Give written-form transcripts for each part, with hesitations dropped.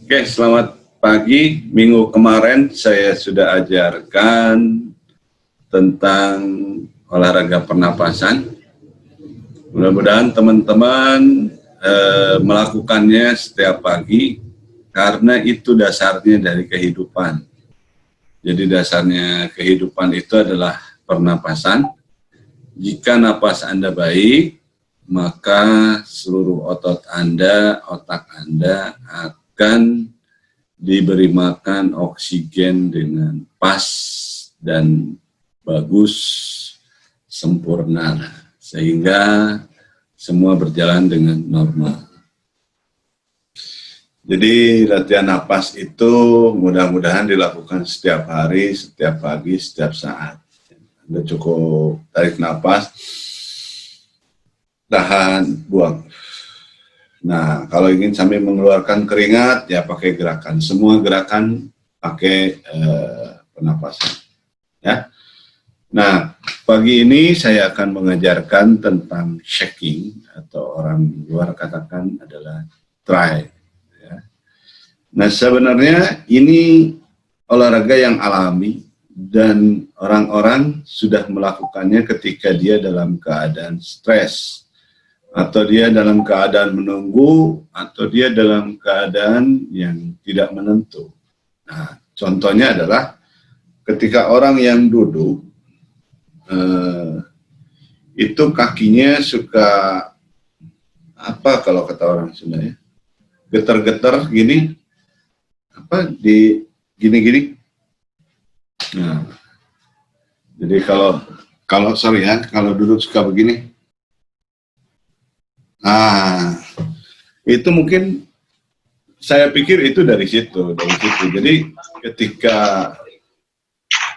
Oke, selamat pagi. Minggu kemarin saya sudah ajarkan tentang olahraga pernapasan. Mudah-mudahan teman-teman melakukannya setiap pagi karena itu dasarnya dari kehidupan. Jadi dasarnya kehidupan itu adalah pernapasan. Jika napas Anda baik, maka seluruh otot Anda, otak Anda akan diberi makan oksigen dengan pas dan bagus, sempurna, sehingga semua berjalan dengan normal. Jadi latihan napas itu mudah-mudahan dilakukan setiap hari, setiap pagi, setiap saat. Anda cukup tarik napas, tahan, buang. Nah, kalau ingin sambil mengeluarkan keringat, ya pakai gerakan. Semua gerakan pakai pernapasan. Ya. Nah, pagi ini saya akan mengajarkan tentang shaking, atau orang luar katakan adalah try. Ya. Nah, sebenarnya ini olahraga yang alami dan orang-orang sudah melakukannya ketika dia dalam keadaan stres, atau dia dalam keadaan menunggu, atau dia dalam keadaan yang tidak menentu. Nah, contohnya adalah ketika orang yang duduk, itu kakinya suka, apa kalau kata orang Sunda ya, getar-getar gini, apa, di gini-gini. Nah, jadi kalau sorry ya, kalau duduk suka begini. Nah, itu mungkin saya pikir itu dari situ. Jadi ketika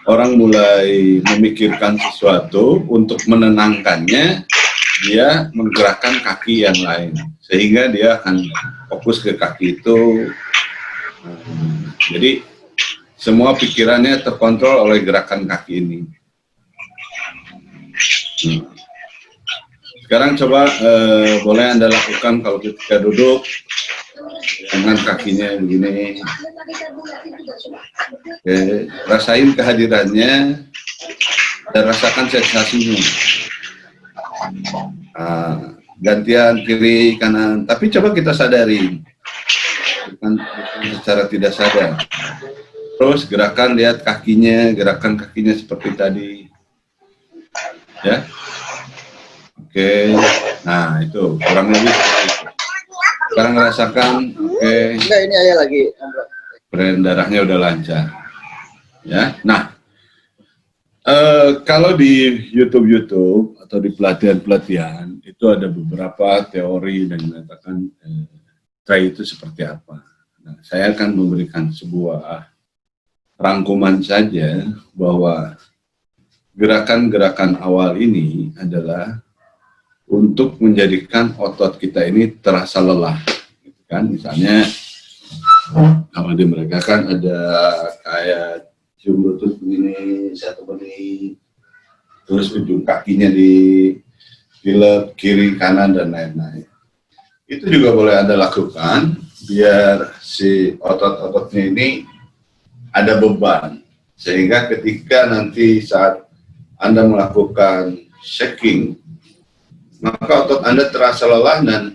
orang mulai memikirkan sesuatu untuk menenangkannya, dia menggerakkan kaki yang lain, sehingga dia akan fokus ke kaki itu. Jadi semua pikirannya terkontrol oleh gerakan kaki ini. Sekarang coba boleh Anda lakukan kalau ketika duduk dengan kakinya begini. Oke, rasain kehadirannya dan rasakan sensasinya. Gantian kiri kanan, tapi coba kita sadari, bukan secara tidak sadar. Terus gerakan, lihat kakinya, gerakan kakinya seperti tadi, ya. Oke, nah itu kurang lebih seperti itu. Sekarang rasakan, oke. Enggak, ini ayah lagi. Peredaran darahnya udah lancar, ya. Nah, kalau di YouTube atau di pelatihan-pelatihan itu ada beberapa teori dan mengatakan try itu seperti apa. Nah, saya akan memberikan sebuah rangkuman saja bahwa gerakan-gerakan awal ini adalah untuk menjadikan otot kita ini terasa lelah, gitu kan? Misalnya kalau di mereka kan ada kayak cium lutut begini, 1 menit, terus ujung kakinya di lep kiri kanan dan lain-lain. Itu juga boleh Anda lakukan biar si otot-ototnya ini ada beban, sehingga ketika nanti saat Anda melakukan shaking, maka otot Anda terasa lelah dan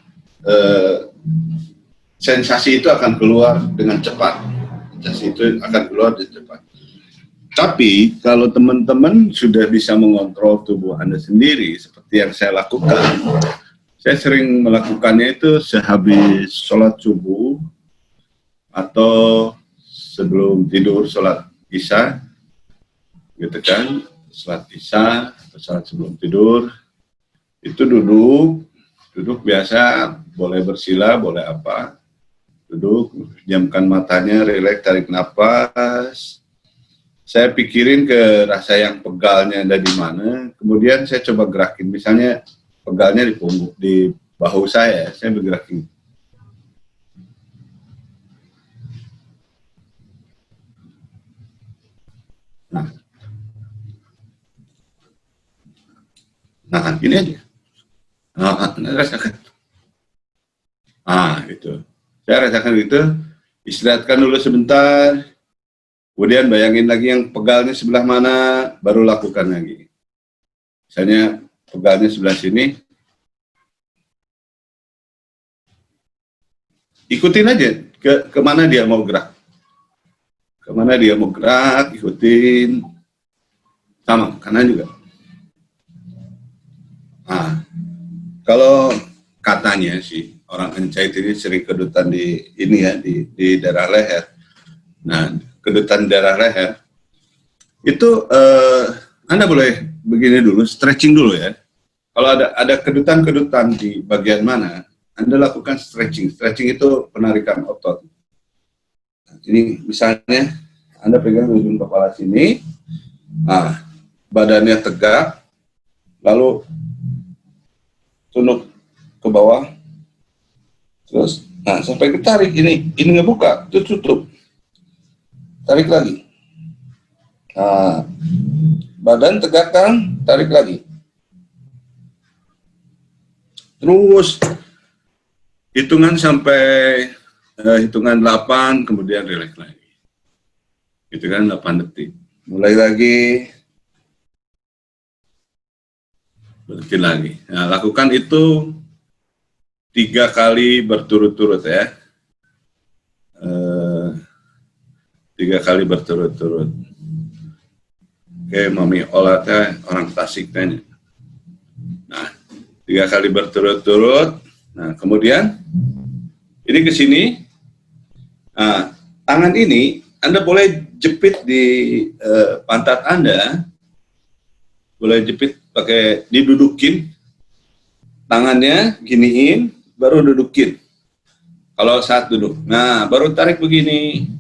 sensasi itu akan keluar dengan cepat. Sensasi itu akan keluar dengan cepat. Tapi kalau teman-teman sudah bisa mengontrol tubuh Anda sendiri, seperti yang saya lakukan, saya sering melakukannya itu sehabis sholat subuh atau sebelum tidur sholat isya, gitu kan, sholat isya atau sholat sebelum tidur, itu duduk biasa, boleh bersila, boleh apa, duduk, jamkan matanya, rileks, tarik napas. Saya pikirin ke rasa yang pegalnya ada di mana, kemudian saya coba gerakin, misalnya pegalnya di punggung, di bahu saya bergerakin. Nah, gini aja. Rasakan. Gitu. Saya rasakan gitu. Istirahatkan dulu sebentar, kemudian bayangin lagi yang pegalnya sebelah mana, baru lakukan lagi. Misalnya pegalnya sebelah sini, ikutin aja kemana dia mau gerak. Kemana dia mau gerak, ikutin. Sama, kanan juga. Nah, kalau katanya sih, orang Encait ini sering kedutan di ini ya, di daerah leher. Nah, kedutan daerah leher, itu Anda boleh begini dulu, stretching dulu ya. Kalau ada kedutan-kedutan di bagian mana, Anda lakukan stretching. Stretching itu penarikan otot. Ini misalnya, Anda pegang ujung kepala sini, nah, badannya tegak, lalu tunduk ke bawah, terus, nah sampai ketarik ini ngebuka, itu tutup, tarik lagi, nah, badan tegakkan, tarik lagi, terus hitungan sampai hitungan 8, kemudian relax lagi, itu kan 8 detik, mulai lagi, berhenti lagi. Nah, lakukan itu 3 kali berturut-turut ya. 3 kali berturut-turut. Oke, Mami Olatnya orang Tasik tanya. Nah, 3 kali berturut-turut. Nah, kemudian ini ke sini. Nah, tangan ini Anda boleh jepit di pantat Anda. Boleh jepit pakai didudukin. Tangannya giniin, baru dudukin. Kalau saat duduk. Nah, baru tarik begini.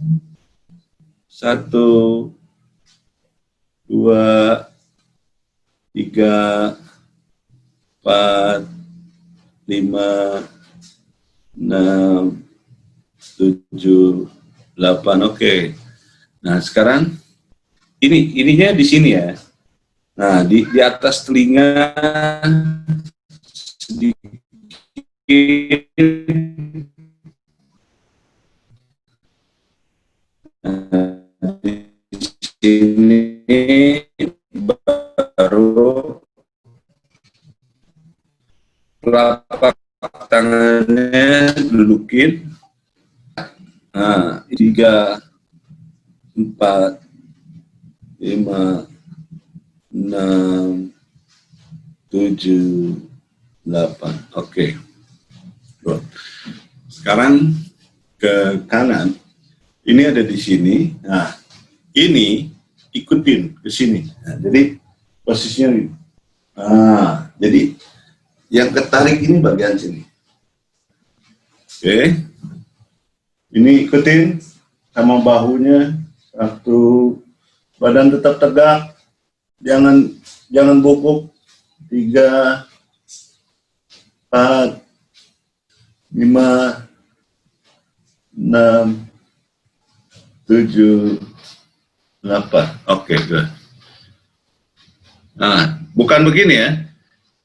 1, 2, 3, 4, 5, 6, 7, 8. Oke. Nah, sekarang ininya di sini ya. Nah, di atas telinga sedikit. Nah, di sini baru telapak tangannya dudukin. Nah, 3, 4, 5, 6, 7, 8. Oke. Sekarang ke kanan. Ini ada di sini. Nah, ini ikutin ke sini. Nah, jadi posisinya ini. Nah, jadi yang ketarik ini bagian sini. Oke. Ini ikutin sama bahunya. 1, badan tetap tegak. Jangan bungkuk. 3, 4, 5, 6, 7, 8. Oke, good. Nah, bukan begini ya.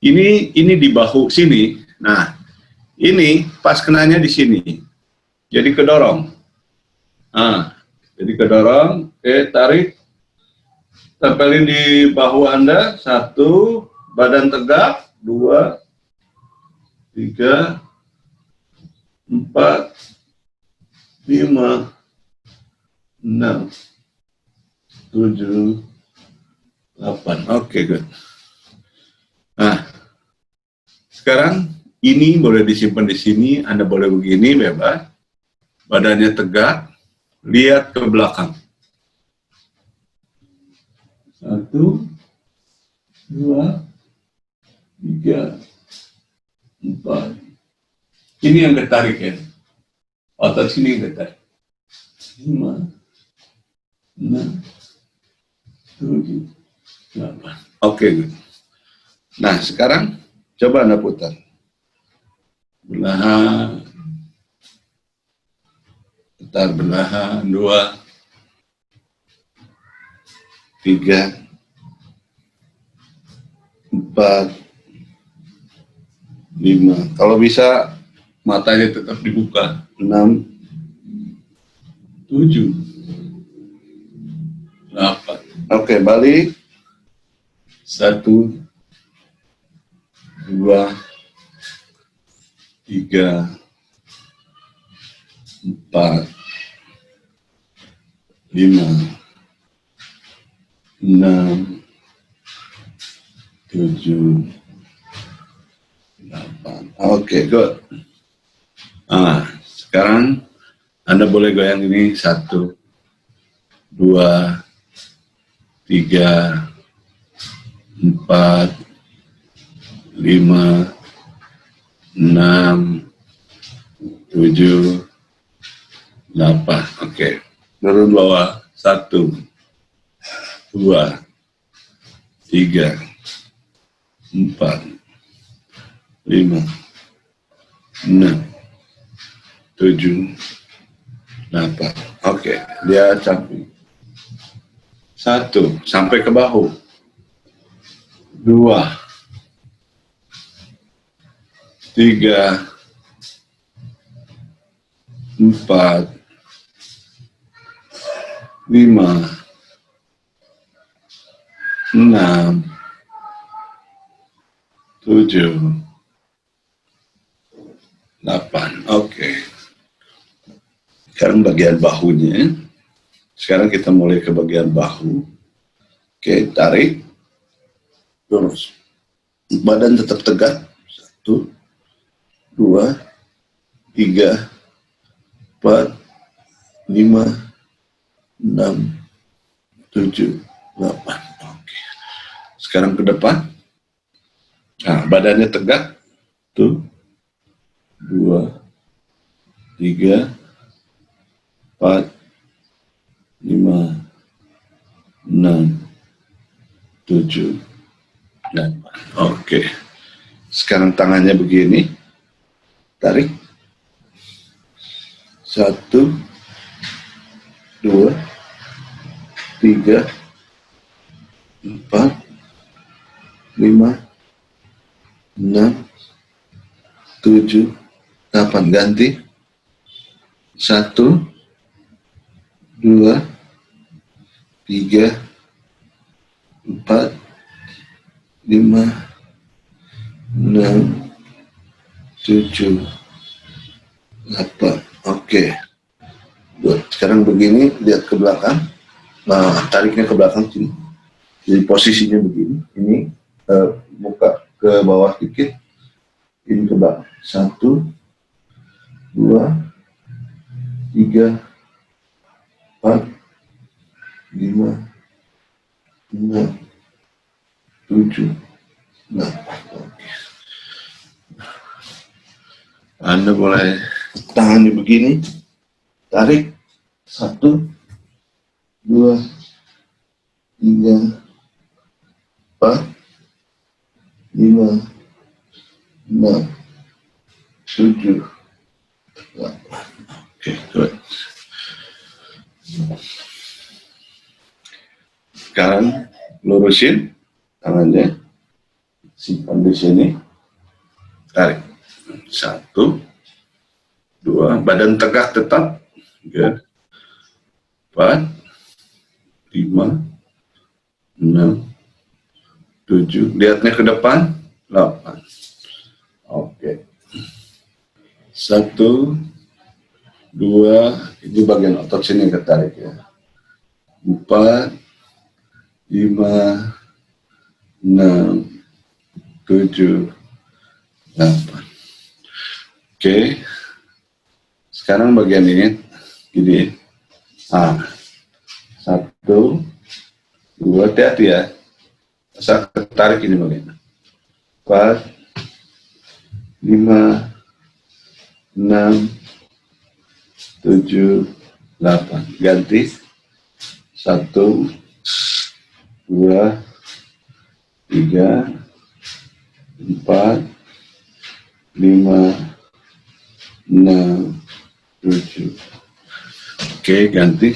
Ini di bahu sini. Nah, ini pas kenanya di sini. Jadi kedorong. Nah, jadi kedorong. Oke, tarik. Tempelin di bahu Anda. 1, badan tegak. 2, 3, 4, 5, 6, 7, 8. Oke, good. Nah, sekarang ini boleh disimpan di sini. Anda boleh begini, bebas. Badannya tegak. Lihat ke belakang. 1, 2, 3, 4. Ini yang ketarik ya. Otot sini yang ketarik. 5, 6, 7, 8. Oke. Nah, sekarang coba Anda putar. Belahan. Putar belahan. 2, 3, 4, 5. Kalau bisa matanya tetap dibuka. 6, 7, 8. Oke, balik. 1, 2, 3, 4, 5, 6, 7, 8. Oke, good. Nah, sekarang Anda boleh goyang ini 1, 2, 3, 4, 5, 6, 7, 8. Oke. Turun bawah. 1, 2, 3, 4, 5, 6, 7, 8. Oke. Dia samping. 1 sampai ke bahu. 2, 3, 4, 5, 6, 7, 8. Oke. Sekarang bagian bahunya. Sekarang kita mulai ke bagian bahu. Oke, tarik. Lurus. Badan tetap tegak. 1, 2, 3, 4, 5, 6, 7, 8. Oke. Sekarang ke depan. Nah, badannya tegak. 1, 2, 3, 4, 5, 6, 7, 8. Oke. Sekarang tangannya begini. Tarik. 1, 2, 3, 4, 5, 6, 7, 8. Ganti. 1, 2, 3, 4, 5, 6, 7, 8. Oke. Good. Sekarang begini, lihat ke belakang. Nah, tariknya ke belakang sini. Jadi posisinya begini. Ini muka ke bawah dikit. Ini ke belakang. 1, 2, 3, 4, 5, 6, 7, 8. Oke. Anda boleh tangannya begini, tarik. 1, 2, 3, 4, 5, 6, 7, 8. Oke, good. Sekarang lurusin tangannya, simpan di sini, tarik. 1, 2, badan tegak tetap. Good. 4, 5, 6, 7, lihatnya ke depan. 8. Oke. 1, 2, ini bagian otot sini ketarik ya. 4, 5, 6, 7, 8. Oke. Sekarang bagian ini gini. 1, 2, hati-hati ya. Saya ketarik ini bagian. 4, 5, 6, 7, 8. Ganti. 1, 2, 3, 4, 5, 6, 7. Oke, ganti.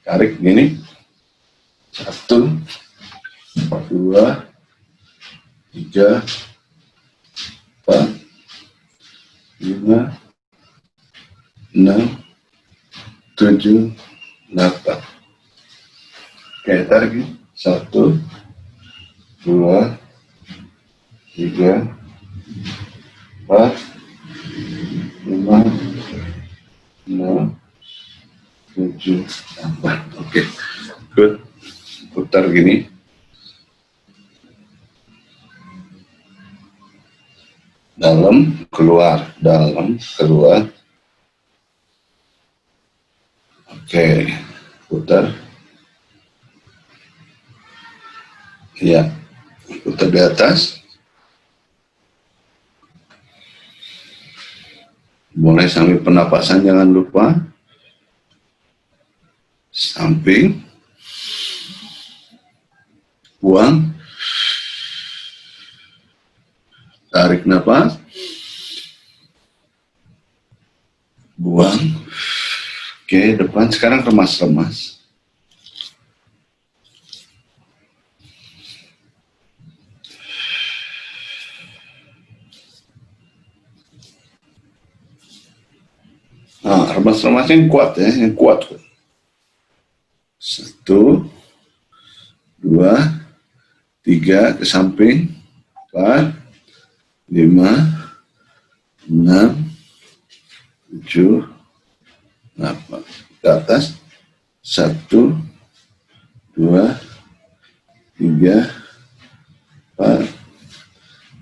Tarik gini. 1, 2, 3, 4, 5, 6, 7, 8. Oke, tarik. 1, 2, 3, 4, 5, 6, 7, 8. Oke, good. Putar gini. Dalam, keluar, dalam, keluar. Oke, putar. Ya, putar di atas. Mulai sambil pernapasan, jangan lupa. Samping. Buang. Tarik nafas. Buang. Oke, depan. Sekarang remas-remas. Nah, remas-remasnya yang kuat ya, yang kuat. 1, 2, 3, ke samping. 4, 5, 6, 7, 8. Ke atas. 1, 2, 3, 4,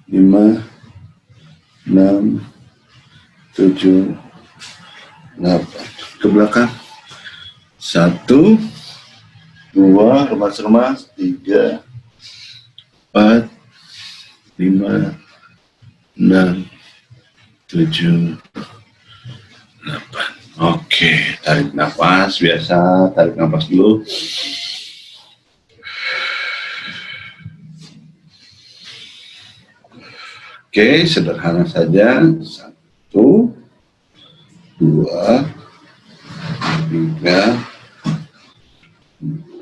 5, 6, 7, 8. Ke belakang. 1, 2, remas-remas. 3, 4, 5, 6, 7, 8. Oke, tarik nafas biasa, tarik nafas dulu. Oke, sederhana saja. 1, 2, 3,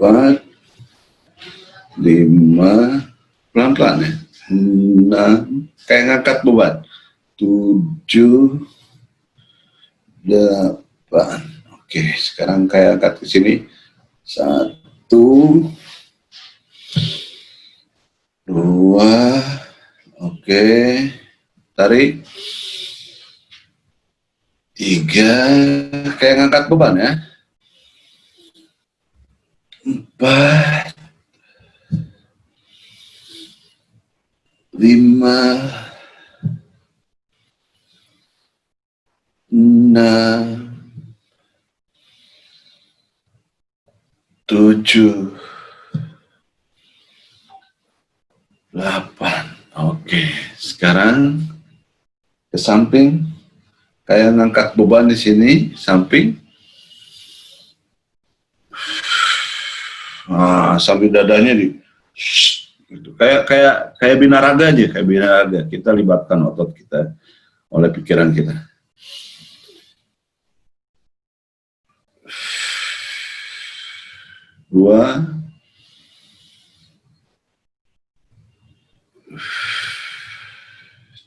4, 5, pelan-pelan ya. 6, kayak ngangkat beban. 7, 8. Oke, sekarang kayak angkat ke sini. 1, 2, oke, tarik. 3, kayak ngangkat beban ya. 4, 5, 6, 7, 8. Oke, sekarang ke samping, kayak ngangkat beban di sini, samping. Nah, sambil dadanya di gitu. Kayak binaraga aja, kayak binaraga. Kita libatkan otot kita oleh pikiran kita. Dua,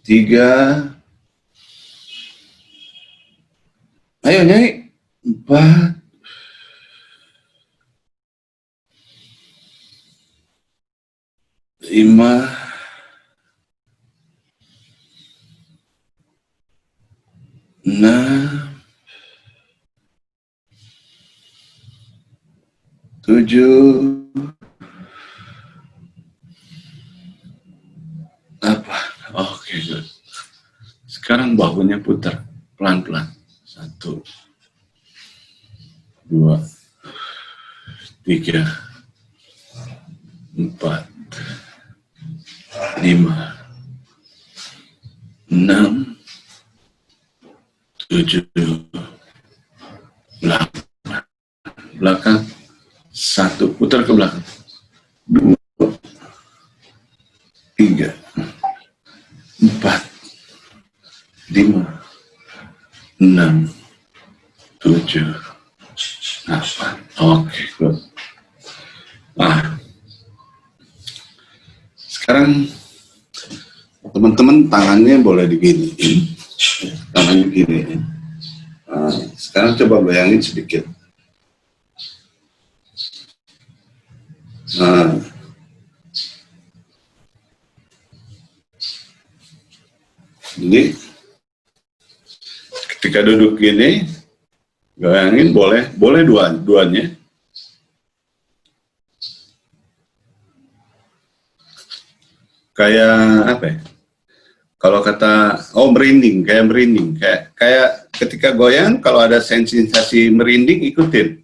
tiga, ayo Nyai. 4, 5, 6, 7, 8. Oke, good. Sekarang bahunya putar pelan-pelan. 1, 2, 3, 4, 5, 6, 7, 8. Belakang. 1, putar ke belakang. 2, 3, 4, 5, 6, 7, 8. Oke, good. Nah, sekarang teman-teman tangannya boleh diginiin, tangannya gini. Nah, sekarang coba bayangin sedikit. Nah, jadi ketika duduk gini, goyangin boleh duanya. Kayak apa ya? Kalau kata merinding, kayak ketika goyang kalau ada sensasi merinding ikutin.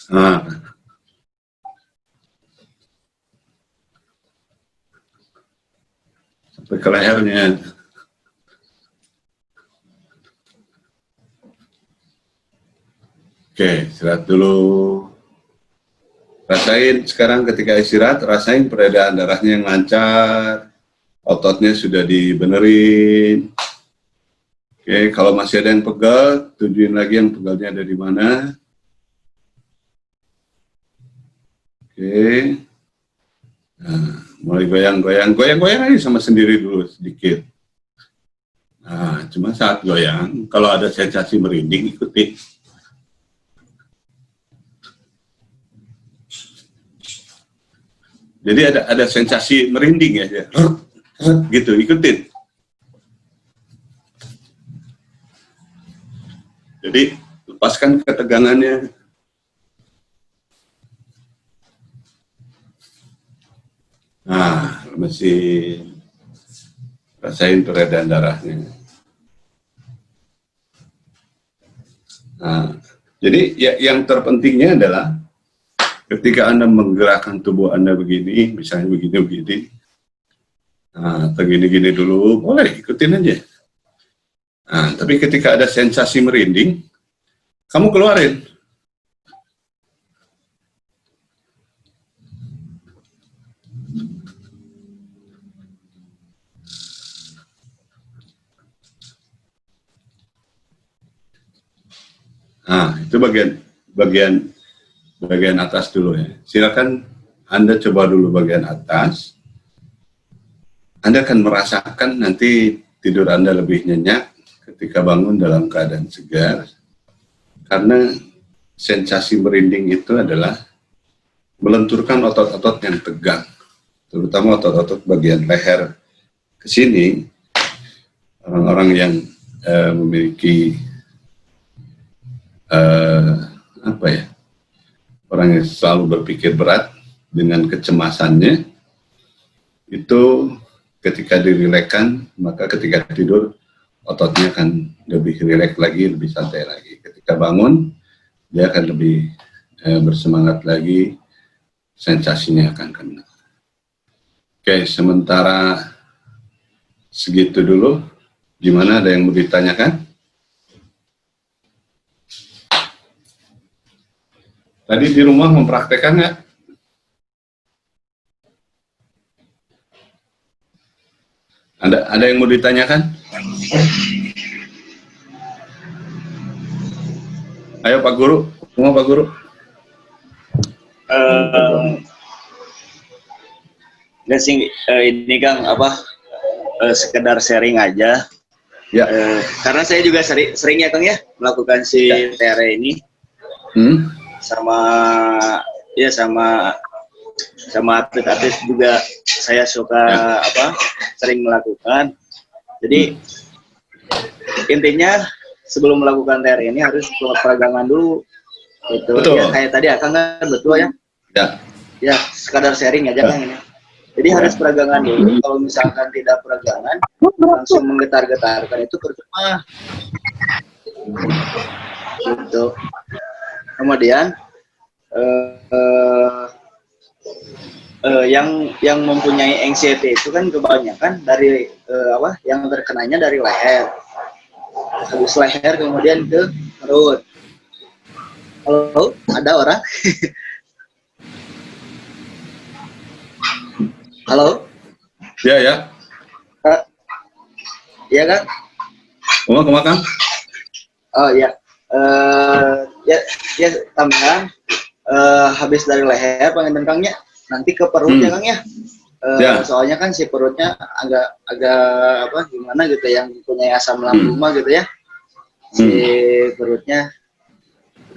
Nah, sampai ke lehernya. Oke, istirahat dulu. Rasain sekarang ketika istirahat, rasain peredaran darahnya yang lancar, ototnya sudah dibenerin. Oke, kalau masih ada yang pegal, tunjukin lagi yang pegalnya ada di mana. Oke, nah, mulai goyang aja sama sendiri dulu sedikit. Nah, cuma saat goyang, kalau ada sensasi merinding, ikuti. Jadi ada sensasi merinding ya, gitu, ikutin. Jadi lepaskan ketegangannya. Nah, mesin, rasain peredaran darahnya. Nah, jadi yang terpentingnya adalah ketika Anda menggerakkan tubuh Anda begini, misalnya begini, nah, atau gini dulu, boleh ikutin aja. Nah, tapi ketika ada sensasi merinding, kamu keluarin. Nah, itu bagian atas dulu ya. Silakan Anda coba dulu bagian atas. Anda akan merasakan nanti tidur Anda lebih nyenyak ketika bangun dalam keadaan segar. Karena sensasi merinding itu adalah melenturkan otot-otot yang tegang, terutama otot-otot bagian leher ke sini. Orang-orang yang memiliki orang yang selalu berpikir berat dengan kecemasannya, itu ketika dirilekkan, maka ketika tidur ototnya akan lebih rileks lagi, lebih santai lagi. Ketika bangun, dia akan lebih bersemangat lagi, sensasinya akan kena. Oke, sementara segitu dulu. Gimana, ada yang mau ditanyakan? Tadi di rumah mempraktekkan nggak? Ada yang mau ditanyakan? Ayo Pak Guru, semua Pak Guru. Nggak sih, ini Kang, sekedar sharing aja. Ya. Karena saya juga sering ya Kang ya melakukan si TR ini. Sama atlet-atlet juga saya suka sering melakukan. Jadi intinya sebelum melakukan TR ini harus peregangan dulu. Betul. Ya, kayak tadi Akang kan betul ya. Ya, sekadar sharing aja Kang ini. Jadi harus peregangan dulu. Kalau misalkan tidak peregangan, langsung menggetar-getarkan itu percuma. Gitu. Kemudian yang mempunyai anxiety itu kan kebanyakan dari yang terkenanya dari leher. Habis leher kemudian ke perut. Halo, ada orang? Halo? Ya. Iya kan? Kemana? Oh iya. Ya tambahan. Habis dari leher pengen Kangnya nanti ke perutnya Kang ya. Soalnya kan si perutnya agak gimana gitu, yang punya asam lambung gitu ya. Si perutnya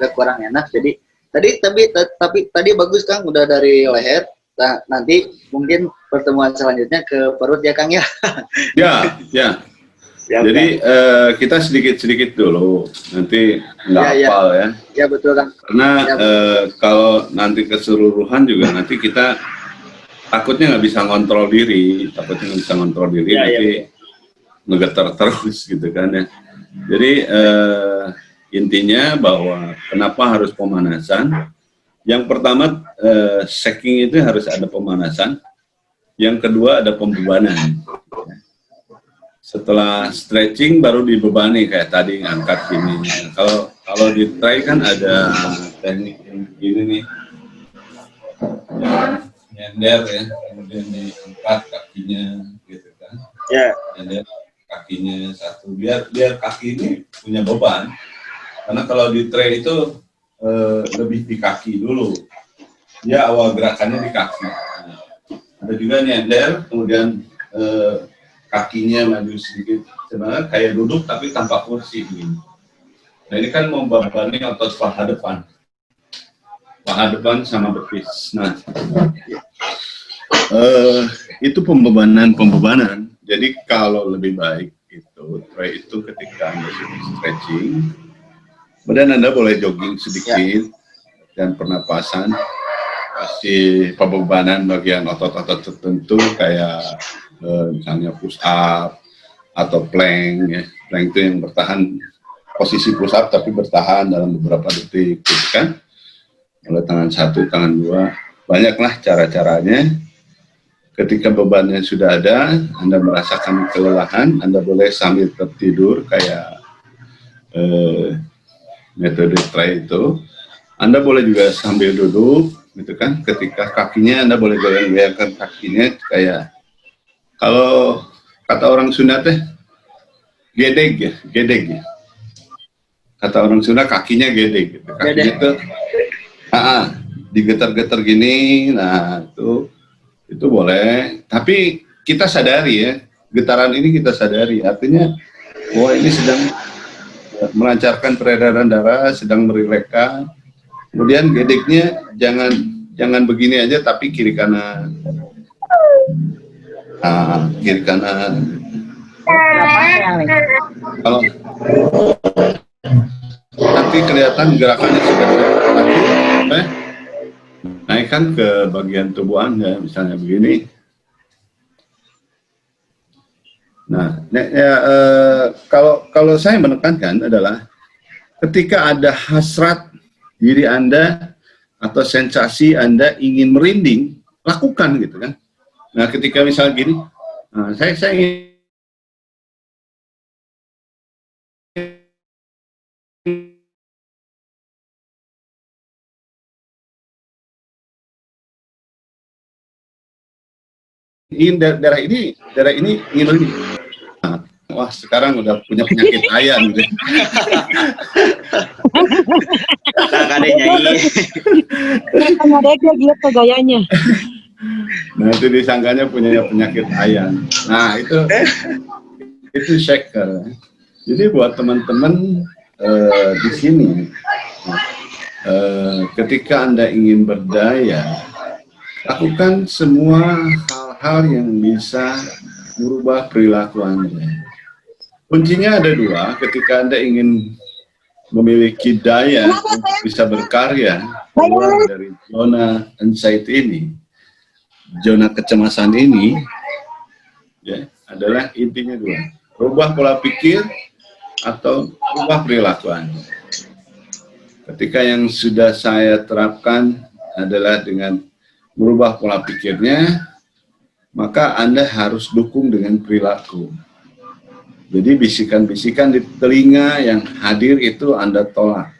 agak kurang enak. Jadi tapi tadi bagus Kang, udah dari leher. Nah, nanti mungkin pertemuan selanjutnya ke perut ya Kang ya. Ya, ya. Ya, jadi kita sedikit-sedikit dulu, nanti nggak ya, hafal ya. Ya betul Kang. Karena Ya, kalau nanti keseluruhan juga nanti kita takutnya nggak bisa ngontrol diri, Ya, nanti ya. ngegetar terus gitu kan ya. Jadi intinya bahwa kenapa harus pemanasan? Yang pertama shaking itu harus ada pemanasan. Yang kedua ada pembebanan. Setelah stretching baru dibebani kayak tadi ngangkat gini. Kalau di try kan ada teknik yang begini nih, nyender ya, kemudian diangkat kakinya gitu kan. Ya. Nyender kakinya satu, biar kaki ini punya beban. Karena kalau di tray itu lebih di kaki dulu. Ya awal gerakannya di kaki. Nah, ada juga nyender, kemudian kakinya maju sedikit, sebenarnya kayak duduk tapi tanpa kursi begini. Nah ini kan membebani otot paha depan sama betis. Nah itu pembebanan. Jadi kalau lebih baik itu try itu ketika Anda sudah stretching, kemudian Anda boleh jogging sedikit dan pernapasan, kasih pembebanan bagian otot-otot tertentu kayak misalnya push up atau plank ya. Plank itu yang bertahan posisi push up tapi bertahan dalam beberapa detik gitu kan. Mulai tangan satu, tangan dua, banyaklah cara-caranya. Ketika bebannya sudah ada, Anda merasakan kelelahan, Anda boleh sambil tertidur kayak metode try itu. Anda boleh juga sambil duduk gitu kan. Ketika kakinya Anda boleh goyang-goyangkan kakinya kayak, kalau kata orang Sunda teh gedeg ya. Kata orang Sunda kakinya gedeg gitu. Kakinya tuh digetar-getar gini. Nah, itu boleh. Tapi kita sadari ya, getaran ini kita sadari. Artinya bahwa ini sedang melancarkan peredaran darah, sedang merilekskan. Kemudian gedegnya jangan begini aja tapi kiri kanan. Kiri kanan. Kalau nanti kelihatan gerakannya sudah naikkan ke bagian tubuh Anda, misalnya begini. Nah, kalau saya menekankan adalah ketika ada hasrat diri Anda atau sensasi Anda ingin merinding, lakukan gitu kan. Nah, ketika misalnya gini, saya ingin daerah ini ingin merinding. Wah, sekarang udah punya penyakit ayan gitu. Kadang-kadang gitu gayanya. Nah, itu disangkanya punya penyakit ayan. Nah, itu shaker. Jadi buat teman-teman di sini, ketika Anda ingin berdaya, lakukan semua hal-hal yang bisa merubah perilaku Anda. Kuncinya ada dua, ketika Anda ingin memiliki daya bisa berkarya keluar dari zona anxiety ini, zona kecemasan ini, ya, adalah intinya dua, rubah pola pikir atau rubah perilaku Anda. Ketika yang sudah saya terapkan adalah dengan merubah pola pikirnya, maka Anda harus dukung dengan perilaku. Jadi bisikan-bisikan di telinga yang hadir itu Anda tolak.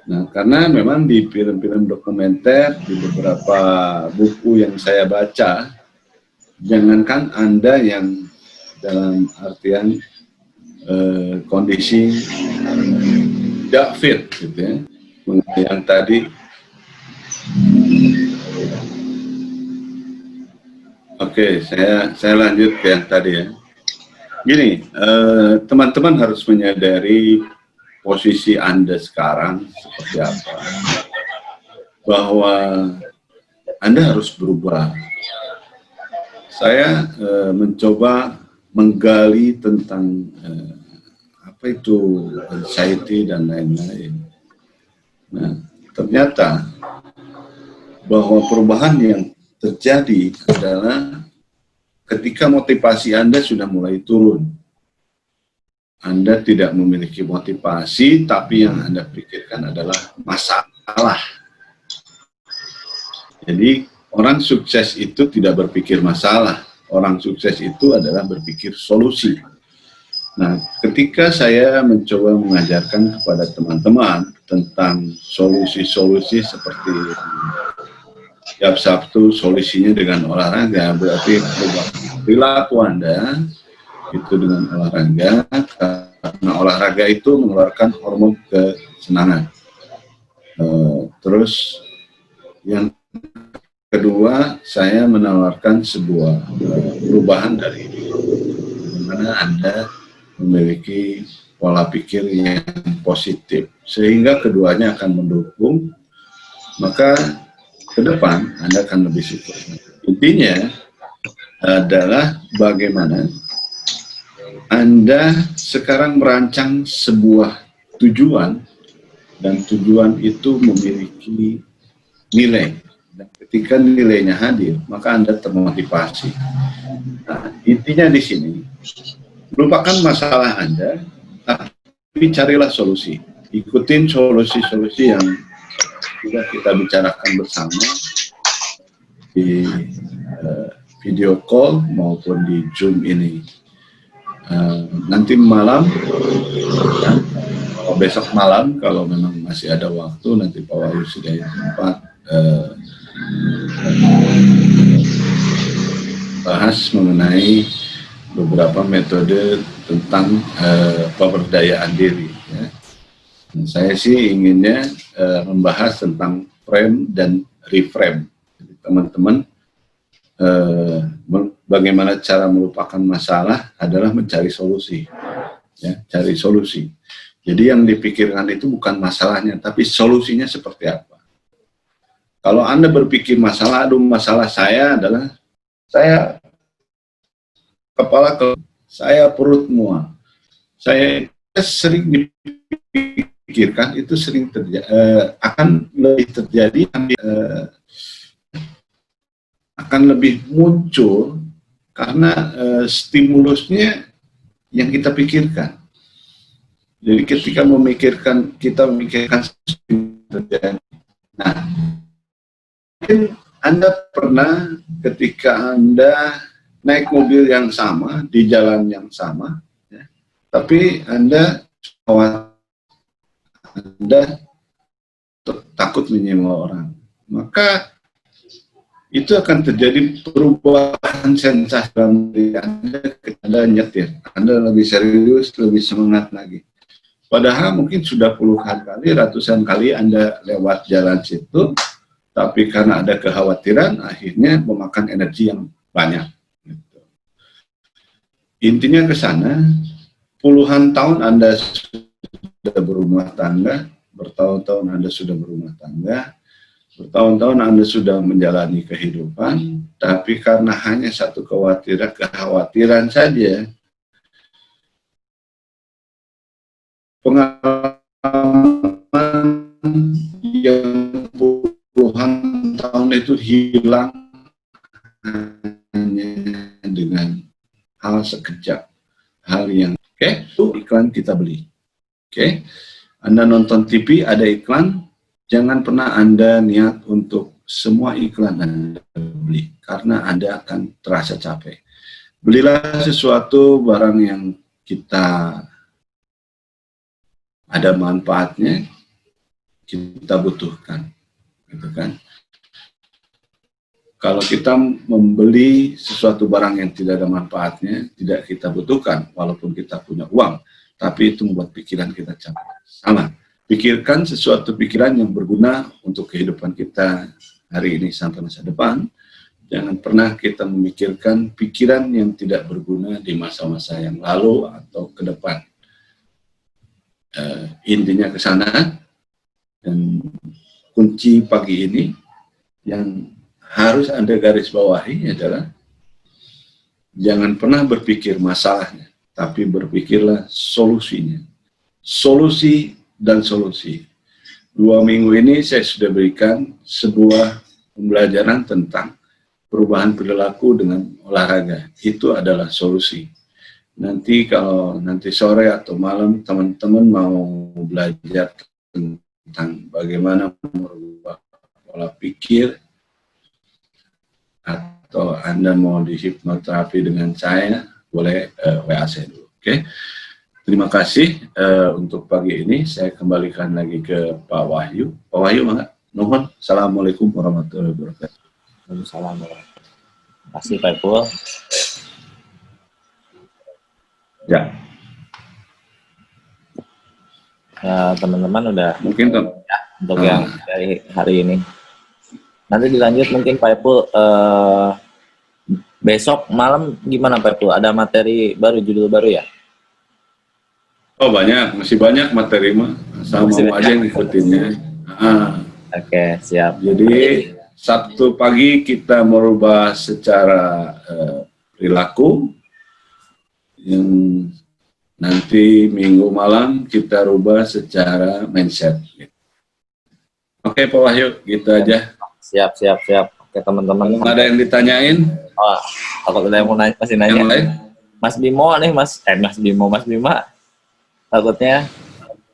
Nah, karena memang di film-film dokumenter, di beberapa buku yang saya baca, jangankan Anda yang dalam artian kondisi tidak fit, gitu ya, yang tadi. Oke, saya lanjut ke yang tadi ya. Gini, teman-teman harus menyadari posisi Anda sekarang seperti apa, bahwa Anda harus berubah. Saya mencoba menggali tentang apa itu anxiety dan lain-lain. Nah, ternyata bahwa perubahan yang terjadi adalah ketika motivasi Anda sudah mulai turun. Anda tidak memiliki motivasi, tapi yang Anda pikirkan adalah masalah. Jadi, orang sukses itu tidak berpikir masalah. Orang sukses itu adalah berpikir solusi. Nah, ketika saya mencoba mengajarkan kepada teman-teman tentang solusi-solusi seperti tiap Sabtu solusinya dengan olahraga, berarti perilaku Anda itu dengan olahraga, karena olahraga itu mengeluarkan hormon kesenangan. Terus yang kedua, saya menawarkan sebuah perubahan dari bagaimana Anda memiliki pola pikir yang positif, sehingga keduanya akan mendukung, maka ke depan Anda akan lebih sukses. Intinya adalah bagaimana Anda sekarang merancang sebuah tujuan, dan tujuan itu memiliki nilai. Dan ketika nilainya hadir, maka Anda termotivasi. Nah, intinya di sini, lupakan masalah Anda, tapi carilah solusi. Ikutin solusi-solusi yang sudah kita bicarakan bersama di video call maupun di Zoom ini. Nanti malam, atau besok malam, kalau memang masih ada waktu, nanti Pak Wahyu sudah sempat bahas mengenai beberapa metode tentang pemberdayaan diri. Ya. Nah, saya sih inginnya membahas tentang frame dan reframe. Teman-teman, bagaimana cara melupakan masalah adalah mencari solusi. Ya, cari solusi. Jadi yang dipikirkan itu bukan masalahnya, tapi solusinya seperti apa. Kalau Anda berpikir masalah, aduh masalah saya adalah saya kepala saya perut mual. Saya sering dipikirkan itu sering terjadi, akan lebih terjadi, akan lebih muncul karena stimulusnya yang kita pikirkan. Jadi ketika kita memikirkan terjadi. Nah, mungkin Anda pernah ketika Anda naik mobil yang sama, di jalan yang sama, ya, tapi Anda takut menyenggol orang. Maka itu akan terjadi perubahan sensasi dalam diri Anda ketika Anda nyetir. Anda lebih serius, lebih semangat lagi. Padahal mungkin sudah puluhan kali, ratusan kali Anda lewat jalan situ, tapi karena ada kekhawatiran, akhirnya memakan energi yang banyak. Gitu. Intinya ke sana, puluhan tahun Anda sudah berumah tangga, bertahun-tahun Anda sudah berumah tangga, bertahun-tahun Anda sudah menjalani kehidupan, tapi karena hanya satu kekhawatiran saja, pengalaman yang puluhan tahun itu hilang hanya dengan hal sekejap, hal yang itu iklan kita beli. Anda nonton TV ada iklan, jangan pernah Anda niat untuk semua iklan Anda beli, karena Anda akan terasa capek. Belilah sesuatu barang yang kita ada manfaatnya, kita butuhkan, gitu kan? Kalau kita membeli sesuatu barang yang tidak ada manfaatnya, tidak kita butuhkan, walaupun kita punya uang, tapi itu membuat pikiran kita capek. Sama, pikirkan sesuatu pikiran yang berguna untuk kehidupan kita hari ini sampai masa depan. Jangan pernah kita memikirkan pikiran yang tidak berguna di masa-masa yang lalu atau ke depan. intinya ke sana. Dan kunci pagi ini yang harus Anda garis bawahi adalah jangan pernah berpikir masalahnya, tapi berpikirlah solusinya. Solusi dan solusi. 2 minggu ini saya sudah berikan sebuah pembelajaran tentang perubahan perilaku dengan olahraga. Itu adalah solusi. Nanti kalau nanti sore atau malam teman-teman mau belajar tentang bagaimana merubah pola pikir, atau Anda mau di hipnoterapi dengan saya, boleh WA saya dulu. Oke. Terima kasih untuk pagi ini. Saya kembalikan lagi ke Pak Wahyu. Pak Wahyu, mangga. Nuhun. Assalamualaikum warahmatullahi wabarakatuh. Waalaikumsalam. Terima kasih Pak Ipul. Ya. Ya, teman-teman udah Mungkin kan ya, untuk yang dari hari ini. Nanti dilanjut mungkin Pak Ipul besok malam gimana Pak Ipul? Ada materi baru, judul baru ya? oh banyak, masih banyak materi mah. Asal mau aja ngikutinnya. Oke, siap. Jadi Sabtu pagi kita merubah secara perilaku, yang nanti Minggu malam kita rubah secara mindset. Oke Pak Wahyu, gitu aja. Siap. Oke teman-teman. Ada yang ditanyain? Oh, takut ada yang mau nanya, masih nanya. Yang lain? Mas Bimo nih, Mas Bima. Takutnya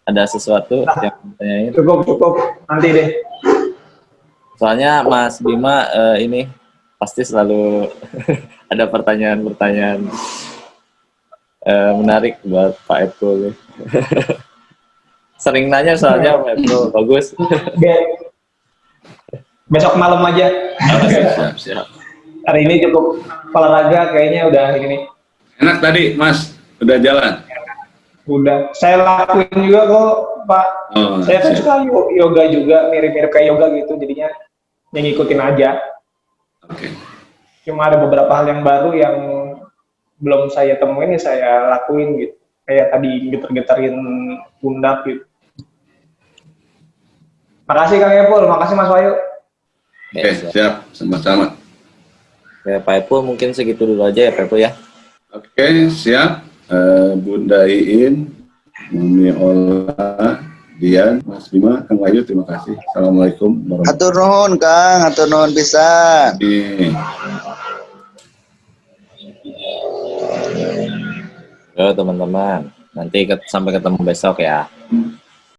ada sesuatu yang ditanyain. Cukup, nanti deh. Soalnya Mas Bima ini pasti selalu ada pertanyaan-pertanyaan menarik buat Pak Ipul. Sering nanya soalnya Pak Ipul, bagus. Besok malam aja. Siap. Hari ini cukup olahraga, kayaknya udah ini. Enak tadi Mas, udah jalan? Udah. Saya lakuin juga kok Pak. Saya kan suka yoga juga, mirip-mirip kayak yoga gitu, jadinya yang ngikutin aja. Oke. Cuma ada beberapa hal yang baru yang belum saya temuin, ya saya lakuin gitu. Kayak tadi getar-getarin pundak gitu. Makasih Kang Epul, makasih Mas Wahyu. Oke, siap, sama-sama. Oke, Pak Ipul mungkin segitu dulu aja ya Pak Ipul ya. Oke, siap. Bunda Iin, Mami Ola, Dian, Mas Bima, Kang Wahyu, terima kasih. Assalamualaikum warahmatullahi Atur nuhun Kang, atur nuhun pisan. wabarakatuh. Yo teman-teman, nanti sampai ketemu besok ya.